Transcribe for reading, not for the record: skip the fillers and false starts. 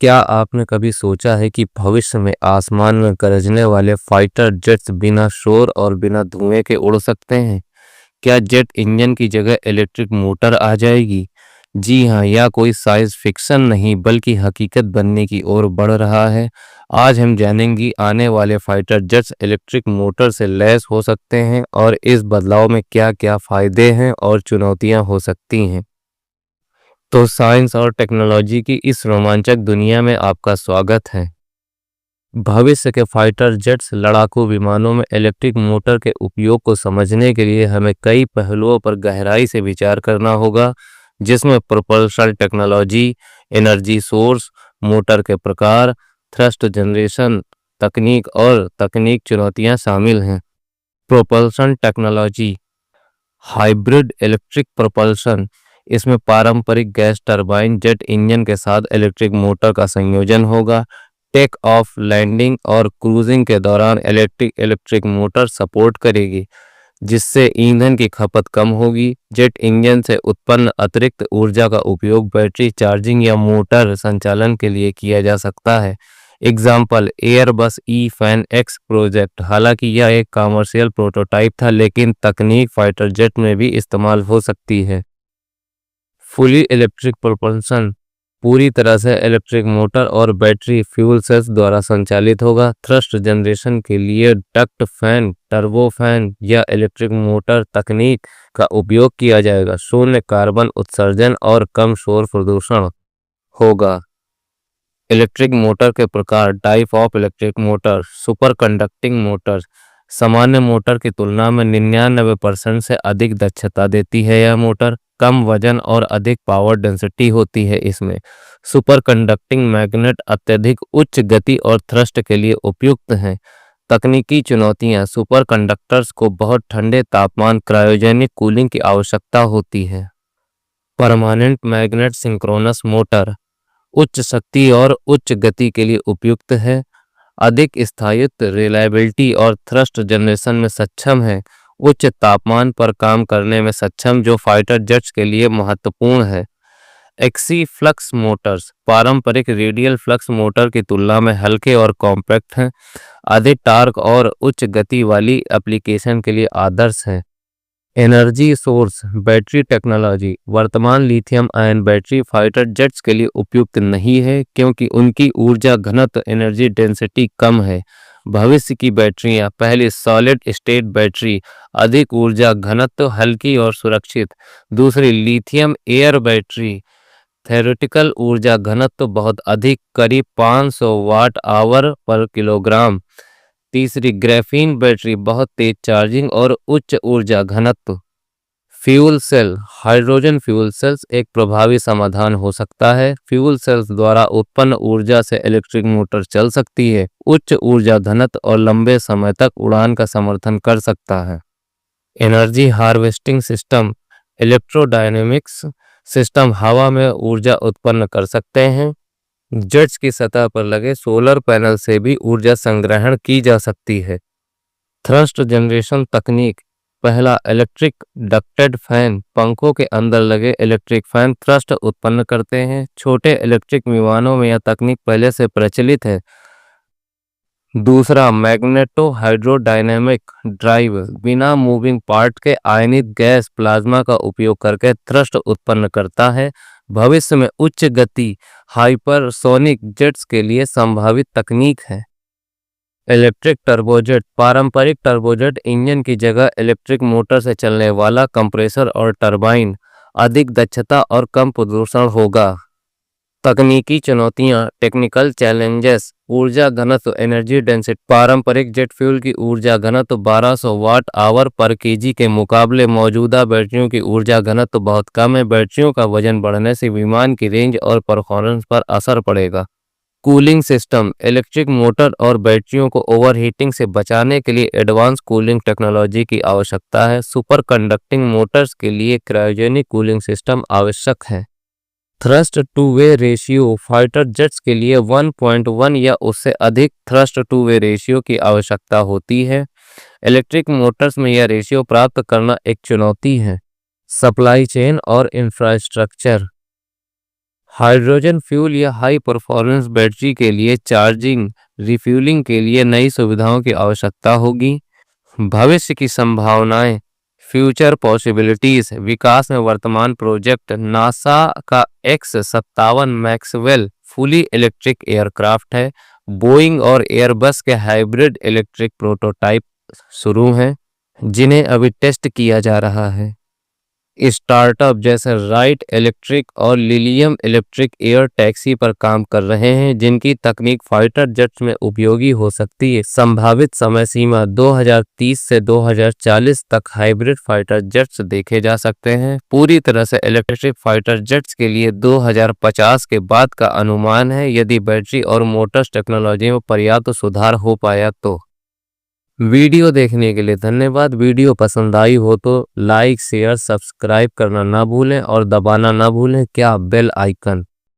क्या आपने कभी सोचा है कि भविष्य में आसमान में गरजने वाले फाइटर जेट्स बिना शोर और बिना धुएं के उड़ सकते हैं? क्या जेट इंजन की जगह इलेक्ट्रिक मोटर आ जाएगी? जी हाँ, यह कोई साइंस फिक्शन नहीं बल्कि हकीकत बनने की ओर बढ़ रहा है। आज हम जानेंगे आने वाले फाइटर जेट्स इलेक्ट्रिक मोटर से लैस हो सकते हैं और इस बदलाव में क्या-क्या फायदे हैं और चुनौतियां हो सकती हैं। तो साइंस और टेक्नोलॉजी की इस रोमांचक दुनिया में आपका स्वागत है। भविष्य के फाइटर जेट्स लड़ाकू विमानों में इलेक्ट्रिक मोटर के उपयोग को समझने के लिए हमें कई पहलुओं पर गहराई से विचार करना होगा, जिसमें propulsion technology, energy source, motor के प्रकार, थ्रस्ट जनरेशन तकनीक और तकनीक चुनौतियां शामिल हैं। Propulsion technology, hybrid electric propulsion, इसमें पारंपरिक गैस टरबाइन जेट इंजन के साथ इलेक्ट्रिक मोटर का संयोजन होगा। टेक ऑफ, लैंडिंग और क्रूजिंग के दौरान इलेक्ट्रिक इलेक्ट्रिक मोटर सपोर्ट करेगी, जिससे ईंधन की खपत कम होगी। जेट इंजन से उत्पन्न अतिरिक्त ऊर्जा का उपयोग बैटरी चार्जिंग या मोटर संचालन के लिए किया जा सकता है। एग्जाम्पल एयरबस ई फैन एक्स प्रोजेक्ट। हालांकि यह एक कमर्शियल प्रोटोटाइप था, लेकिन तकनीक फाइटर जेट में भी इस्तेमाल हो सकती है। फुली इलेक्ट्रिक प्रोपल्शन पूरी तरह से इलेक्ट्रिक मोटर और बैटरी फ्यूल सेल्स द्वारा संचालित होगा। थ्रस्ट जनरेशन के लिए डक्ट फैन, टर्बो फैन या इलेक्ट्रिक मोटर तकनीक का उपयोग किया जाएगा। शून्य कार्बन उत्सर्जन और कम शोर प्रदूषण होगा। इलेक्ट्रिक मोटर के प्रकार, type of electric motor, super conducting motor, सामान्य मोटर की तुलना में 99% से अधिक दक्षता देती है। यह मोटर कम वजन और अधिक पावर डेंसिटी होती है। इसमें सुपर कंडक्टिंग मैग्नेट अत्यधिक उच्च गति और थ्रस्ट के लिए उपयुक्त हैं। तकनीकी चुनौतियां, सुपर कंडक्टर्स को बहुत ठंडे तापमान क्रायोजेनिक कूलिंग की आवश्यकता होती है। परमानेंट मैग्नेट सिंक्रोनस मोटर उच्च शक्ति और उच्च गति के लिए उपयुक्त है। अधिक स्थायित्व, रिलायबिलिटी और थ्रस्ट जनरेशन में सक्षम है। उच्च तापमान पर काम करने में सक्षम, जो फाइटर जेट्स के लिए महत्वपूर्ण है। एक्सी फ्लक्स मोटर्स पारंपरिक रेडियल फ्लक्स मोटर की तुलना में हल्के और कॉम्पैक्ट हैं। अधिक टार्क और उच्च गति वाली एप्लीकेशन के लिए आदर्श हैं। एनर्जी सोर्स बैटरी टेक्नोलॉजी, वर्तमान lithium ion battery fighter jets के लिए उपयुक्त नहीं है, क्योंकि उनकी ऊर्जा घनत्व एनर्जी डेंसिटी कम है। भविष्य की बैटरियां, पहली सॉलिड स्टेट बैटरी, अधिक ऊर्जा घनत्व, हल्की और सुरक्षित। दूसरी लिथियम एयर बैटरी, थ्योरेटिकल ऊर्जा घनत्व बहुत अधिक, करीब 500 वाट आवर पर किलोग्राम। तीसरी ग्राफीन बैटरी, बहुत तेज चार्जिंग और उच्च ऊर्जा घनत्व। Fuel cell, hydrogen fuel cells एक प्रभावी समाधान हो सकता है। फ्यूल सेल्स द्वारा उत्पन्न ऊर्जा से इलेक्ट्रिक मोटर चल सकती है। उच्च ऊर्जा घनत्व और लंबे समय तक उड़ान का समर्थन कर सकता है। Energy harvesting system, electrodynamics system हवा में ऊर्जा उत्पन्न कर सकते हैं। जेट्स की सतह पर लगे सोलर पैनल से भी ऊर्जा संग्रहण की जा सकती है। थ्रस्ट जनरेशन तकनीक, पहला इलेक्ट्रिक डक्टेड फैन, पंखों के अंदर लगे इलेक्ट्रिक फैन थ्रस्ट उत्पन्न करते हैं। छोटे इलेक्ट्रिक विमानों में यह तकनीक पहले से प्रचलित है। दूसरा मैग्नेटो हाइड्रोडायनेमिक ड्राइव, बिना मूविंग पार्ट के आयनित गैस प्लाज्मा का उपयोग करके थ्रस्ट उत्पन्न करता है। भविष्य में उच्च गति हाइपरसोनिक जेट्स के लिए संभावित तकनीक है। इलेक्ट्रिक टर्बोजेट, पारंपरिक टर्बोजेट इंजन की जगह इलेक्ट्रिक मोटर से चलने वाला कंप्रेसर और टरबाइन, अधिक दक्षता और कम प्रदूषण होगा। तकनीकी चुनौतियां, टेक्निकल चैलेंजेस, ऊर्जा घनत्व एनर्जी डेंसिटी, पारंपरिक जेट फ्यूल की ऊर्जा घनत्व 1200 वाट आवर पर केजी के मुकाबले मौजूदा बैटरियों की ऊर्जा घनत्व बहुत कम है। बैटरियों का वजन बढ़ने से विमान की रेंज और परफॉर्मेंस पर असर पड़ेगा। कूलिंग सिस्टम, इलेक्ट्रिक मोटर और बैटरियों को ओवरहीटिंग से बचाने के लिए एडवांस कूलिंग टेक्नोलॉजी की आवश्यकता है। सुपर कंडक्टिंग मोटर्स के लिए क्रायोजेनिक कूलिंग सिस्टम आवश्यक है। Thrust two way ratio, fighter jets के लिए 1.1 या उससे अधिक थ्रस्ट टू वे रेशियो की आवश्यकता होती है। इलेक्ट्रिक मोटर्स में यह रेशियो प्राप्त करना एक चुनौती है। सप्लाई चेन और इंफ्रास्ट्रक्चर, हाइड्रोजन फ्यूल या हाई परफॉर्मेंस बैटरी के लिए चार्जिंग रिफ्यूलिंग के लिए नई सुविधाओं की आवश्यकता होगी। भविष्य की संभावनाएं, फ्यूचर पॉसिबिलिटीज, विकास में वर्तमान प्रोजेक्ट नासा का X-57 Maxwell fully electric aircraft है। बोइंग और एयरबस के हाइब्रिड इलेक्ट्रिक प्रोटोटाइप शुरू हैं, जिन्हें अभी टेस्ट किया जा रहा है। स्टार्टअप जैसे राइट इलेक्ट्रिक और लिलियम इलेक्ट्रिक एयर टैक्सी पर काम कर रहे हैं, जिनकी तकनीक फाइटर जेट्स में उपयोगी हो सकती है। संभावित समय सीमा 2030 से 2040 तक हाइब्रिड फाइटर जेट्स देखे जा सकते हैं। पूरी तरह से इलेक्ट्रिक फाइटर जेट्स के लिए 2050 के बाद का अनुमान है, यदि बैटरी और मोटर्स टेक्नोलॉजी में पर्याप्त सुधार हो पाया तो। वीडियो देखने के लिए धन्यवाद। वीडियो पसंद आई हो तो लाइक शेयर सब्सक्राइब करना ना भूलें और दबाना ना भूलें क्या बेल आइकन।